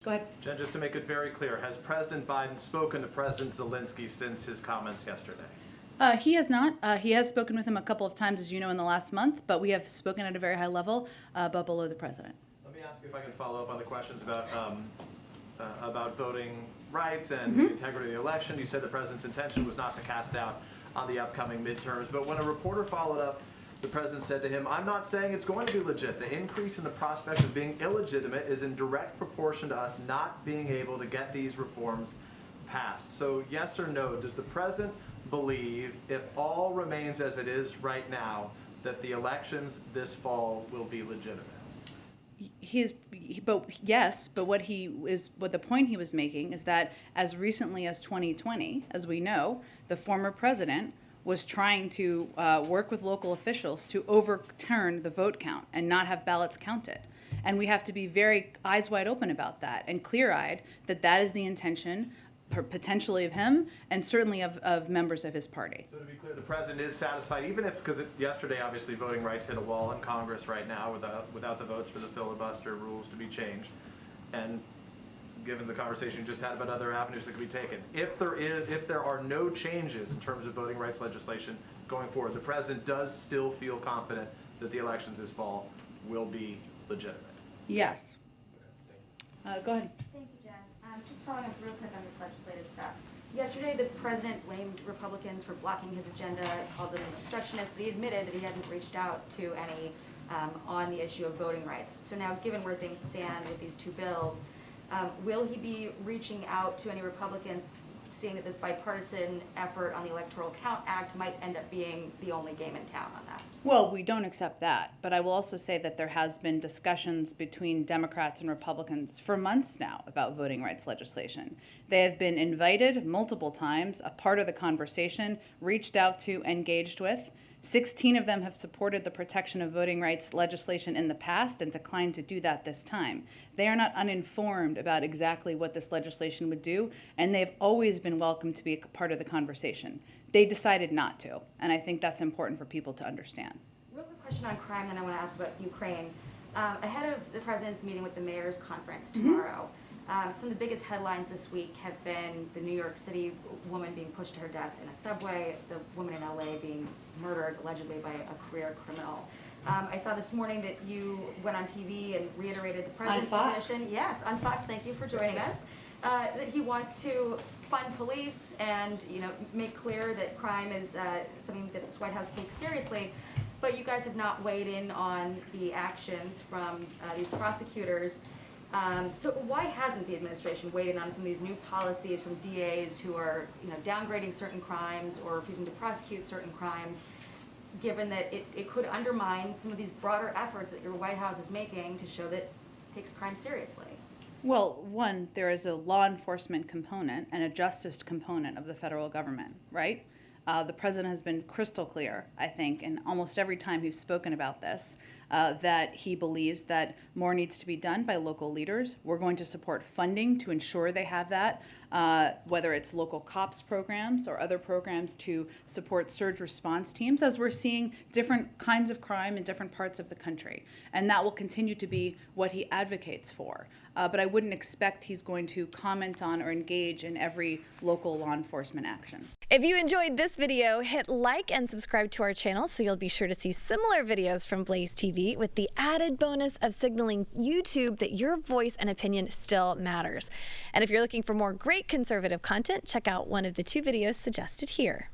Go ahead. Jen, just to make it very clear, has President Biden spoken to President Zelensky since his comments yesterday? He has not. He has spoken with him a couple of times, as you know, in the last month, but we have spoken at a very high level, but below the president. Let me ask you if I can follow up on the questions about voting rights and the integrity of the election. You said the president's intention was not to cast doubt on the upcoming midterms, but when a reporter followed up, the president said to him, "I'm not saying it's going to be legit. The increase in the prospect of being illegitimate is in direct proportion to us not being able to get these reforms passed." So yes or no, does the president believe, if all remains as it is right now, that the elections this fall will be legitimate? But what the point he was making is that as recently as 2020, as we know, the former president was trying to work with local officials to overturn the vote count and not have ballots counted. And we have to be very eyes wide open about that and clear-eyed that that is the intention potentially of him and certainly of members of his party. So to be clear, the president is satisfied, even if, because yesterday obviously voting rights hit a wall in Congress right now without the votes for the filibuster rules to be changed, and given the conversation you just had about other avenues that could be taken, if there are no changes in terms of voting rights legislation going forward, the president does still feel confident that the elections this fall will be legitimate? Yes. Okay, go ahead. Thank you, Jen. Just following up real quick on this legislative stuff. Yesterday, the president blamed Republicans for blocking his agenda, called them obstructionists, but he admitted that he hadn't reached out to any on the issue of voting rights. So now, given where things stand with these two bills, will he be reaching out to any Republicans, seeing that this bipartisan effort on the Electoral Count Act might end up being the only game in town on that? Well, we don't accept that, but I will also say that there has been discussions between Democrats and Republicans for months now about voting rights legislation. They have been invited multiple times, a part of the conversation, reached out to, engaged with. 16 of them have supported the protection of voting rights legislation in the past and declined to do that this time. They are not uninformed about exactly what this legislation would do, and they've always been welcome to be a part of the conversation. They decided not to, and I think that's important for people to understand. Real quick question on crime, then I want to ask about Ukraine. Ahead of the president's meeting with the mayor's conference tomorrow, some of the biggest headlines this week have been the New York City woman being pushed to her death in a subway, the woman in LA being murdered allegedly by a career criminal. I saw this morning that you went on TV and reiterated the president's position. Yes, on Fox. Thank you for joining us. That he wants to fund police and make clear that crime is something that this White House takes seriously. But you guys have not weighed in on the actions from these prosecutors. So why hasn't the administration weighed in on some of these new policies from DAs who are downgrading certain crimes or refusing to prosecute certain crimes, given that it could undermine some of these broader efforts that your White House is making to show that it takes crime seriously? Well, one, there is a law enforcement component and a justice component of the federal government, right? The president has been crystal clear, I think, and almost every time he's spoken about this, that he believes that more needs to be done by local leaders. We're going to support funding to ensure they have that, whether it's local COPS programs or other programs to support surge response teams, as we're seeing different kinds of crime in different parts of the country. And that will continue to be what he advocates for. But I wouldn't expect he's going to comment on or engage in every local law enforcement action. If you enjoyed this video, hit like and subscribe to our channel so you'll be sure to see similar videos from BlazeTV with the added bonus of signaling YouTube that your voice and opinion still matters. And if you're looking for more great conservative content, check out one of the 2 videos suggested here.